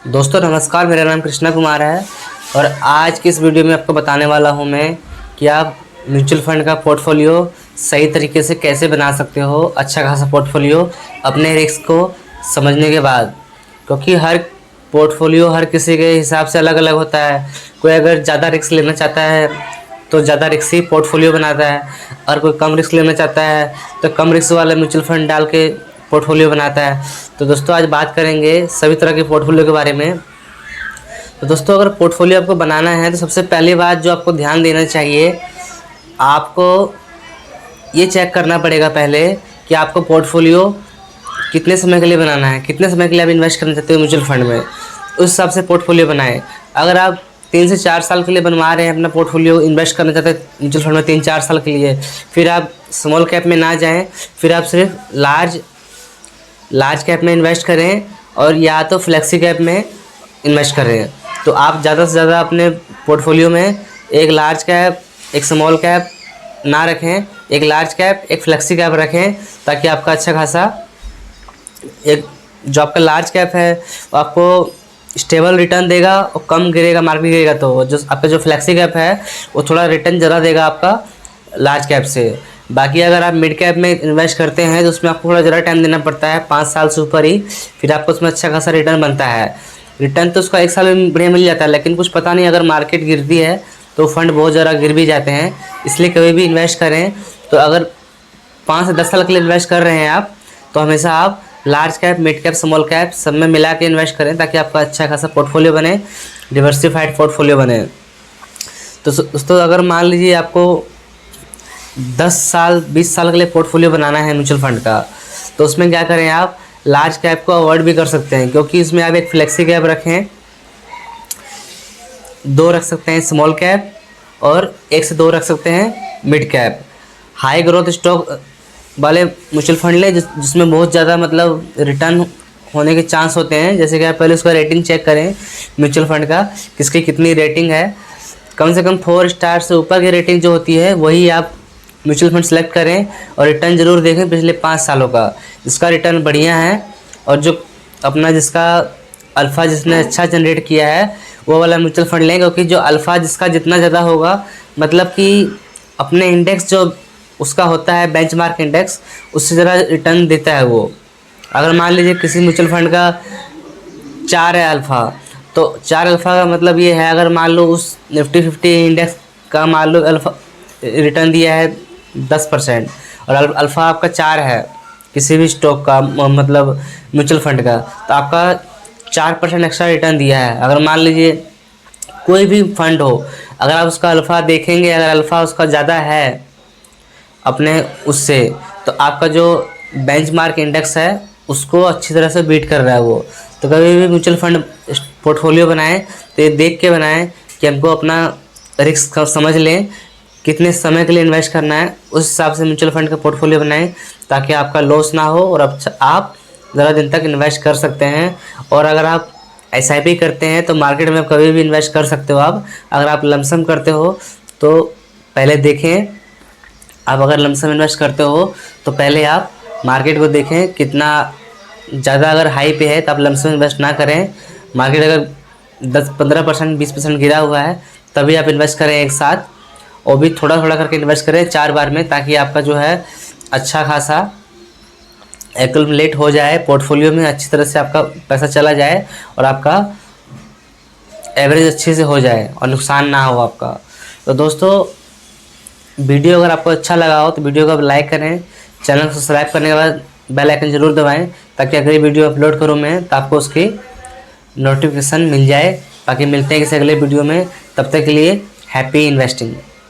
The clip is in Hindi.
दोस्तों नमस्कार, मेरा नाम कृष्णा कुमार है और आज की इस वीडियो में आपको बताने वाला हूं मैं कि आप म्यूचुअल फंड का पोर्टफोलियो सही तरीके से कैसे बना सकते हो। अच्छा खासा पोर्टफोलियो अपने रिस्क को समझने के बाद, क्योंकि हर पोर्टफोलियो हर किसी के हिसाब से अलग अलग होता है। कोई अगर ज़्यादा रिस्क लेना चाहता है तो ज़्यादा रिस्क ही पोर्टफोलियो बनाता है, और कोई कम रिस्क लेना चाहता है तो कम रिस्क वाला म्यूचुअल फंड डाल के पोर्टफोलियो बनाता है। तो दोस्तों आज बात करेंगे सभी तरह के पोर्टफोलियो के बारे में। तो दोस्तों अगर पोर्टफोलियो आपको बनाना है तो सबसे पहली बात जो आपको ध्यान देना चाहिए, आपको ये चेक करना पड़ेगा पहले कि आपको पोर्टफोलियो कितने समय के लिए बनाना है, कितने समय के लिए आप इन्वेस्ट करना चाहते हो म्यूचुअल फंड में, उस हिसाब से पोर्टफोलियो बनाएं। अगर आप 3 से 4 साल के लिए बनवा रहे हैं अपना पोर्टफोलियो, इन्वेस्ट करना चाहते हैं म्यूचुअल फंड में 3-4 साल के लिए, फिर आप स्मॉल कैप में ना जाएं, फिर आप सिर्फ लार्ज कैप में इन्वेस्ट करें और या तो फ्लेक्सी कैप में इन्वेस्ट करें। तो आप ज़्यादा से ज़्यादा अपने पोर्टफोलियो में एक लार्ज कैप, एक स्मॉल कैप ना रखें, एक लार्ज कैप, एक फ्लेक्सी कैप रखें, ताकि आपका अच्छा खासा एक जो आपका लार्ज कैप है वो आपको स्टेबल रिटर्न देगा और कम गिरेगा, मार्केट गिरेगा तो जो आपका जो फ्लेक्सी कैप है वो थोड़ा रिटर्न ज़्यादा देगा आपका लार्ज कैप से। बाकी अगर आप मिड कैप में इन्वेस्ट करते हैं तो उसमें आपको थोड़ा ज़्यादा टाइम देना पड़ता है, 5 साल से ऊपर ही, फिर आपको उसमें अच्छा खासा रिटर्न बनता है। रिटर्न तो उसका 1 साल में बढ़िया मिल जाता है, लेकिन कुछ पता नहीं अगर मार्केट गिरती है तो फंड बहुत ज़्यादा गिर भी जाते हैं। इसलिए कभी भी इन्वेस्ट करें तो अगर 5 से 10 साल के लिए इन्वेस्ट कर रहे हैं आप, तो हमेशा आप large cap, mid cap, small cap सब में मिला के इन्वेस्ट करें, ताकि आपका अच्छा खासा पोर्टफोलियो बने, डिवर्सिफाइड पोर्टफोलियो बने। तो दोस्तों अगर मान लीजिए आपको 10 साल 20 साल के लिए पोर्टफोलियो बनाना है म्यूचुअल फंड का, तो उसमें क्या करें, आप लार्ज कैप को अवॉइड भी कर सकते हैं, क्योंकि इसमें आप एक फ्लेक्सी कैप रखें, 2 रख सकते हैं स्मॉल कैप और 1 से 2 रख सकते हैं mid cap. High growth stock वाले म्यूचुअल फंड लें जिसमें बहुत ज़्यादा मतलब रिटर्न होने के चांस होते हैं। जैसे कि आप पहले उसका रेटिंग चेक करें म्यूचुअल फंड का, किसकी कितनी रेटिंग है। कम से कम 4 स्टार से ऊपर की रेटिंग जो होती है वही आप म्यूचुअल फंड सेलेक्ट करें, और रिटर्न ज़रूर देखें पिछले 5 सालों का, जिसका रिटर्न बढ़िया है और जो अपना जिसका अल्फ़ा जिसने अच्छा जनरेट किया है वो वाला म्यूचुअल फंड लें, क्योंकि जो अल्फ़ा जिसका जितना ज़्यादा होगा, मतलब कि अपने इंडेक्स जो उसका होता है बेंचमार्क इंडेक्स, उससे ज़्यादा रिटर्न देता है वो। अगर मान लीजिए किसी म्यूचुअल फंड का 4 है अल्फ़ा, तो 4 अल्फ़ा का मतलब ये है, अगर मान लो उस निफ्टी 50 इंडेक्स का मान लो अल्फ़ा रिटर्न दिया है 10% और अल्फ़ा आपका 4 है किसी भी स्टॉक का, मतलब म्यूचुअल फंड का, तो आपका 4% एक्स्ट्रा रिटर्न दिया है। अगर मान लीजिए कोई भी फंड हो, अगर आप उसका अल्फ़ा देखेंगे, अगर अल्फ़ा उसका ज़्यादा है अपने उससे, तो आपका जो बेंचमार्क इंडेक्स है उसको अच्छी तरह से बीट कर रहा है वो। तो कभी भी म्यूचुअल फंड पोर्टफोलियो बनाएं तो ये देख के बनाएं कि हमको अपना रिस्क समझ लें, कितने समय के लिए इन्वेस्ट करना है, उस हिसाब से म्यूचुअल फंड का पोर्टफोलियो बनाएं, ताकि आपका लॉस ना हो और आप ज़्यादा दिन तक इन्वेस्ट कर सकते हैं। और अगर आप SIP करते हैं तो मार्केट में कभी भी इन्वेस्ट कर सकते हो आप। अगर आप लमसम करते हो तो पहले देखें, आप अगर लमसम इन्वेस्ट करते हो तो पहले आप मार्केट को देखें कितना ज़्यादा, अगर हाई पे है तो आप लमसम इन्वेस्ट ना करें। मार्केट अगर 10-15% 20% गिरा हुआ है तभी आप इन्वेस्ट करें एक साथ, और भी थोड़ा थोड़ा करके इन्वेस्ट करें 4 बार में, ताकि आपका जो है अच्छा खासा एक्युमुलेट हो जाए पोर्टफोलियो में, अच्छी तरह से आपका पैसा चला जाए और आपका एवरेज अच्छे से हो जाए और नुकसान ना हो आपका। तो दोस्तों वीडियो अगर आपको अच्छा लगा हो तो वीडियो को आप लाइक करें, चैनल को सब्सक्राइब करने के बाद बेल आइकन ज़रूर दबाएं, ताकि अगली वीडियो अपलोड करूँ मैं तो आपको उसकी नोटिफिकेशन मिल जाए। बाकी मिलते हैं किसी अगले वीडियो में, तब तक के लिए हैप्पी इन्वेस्टिंग।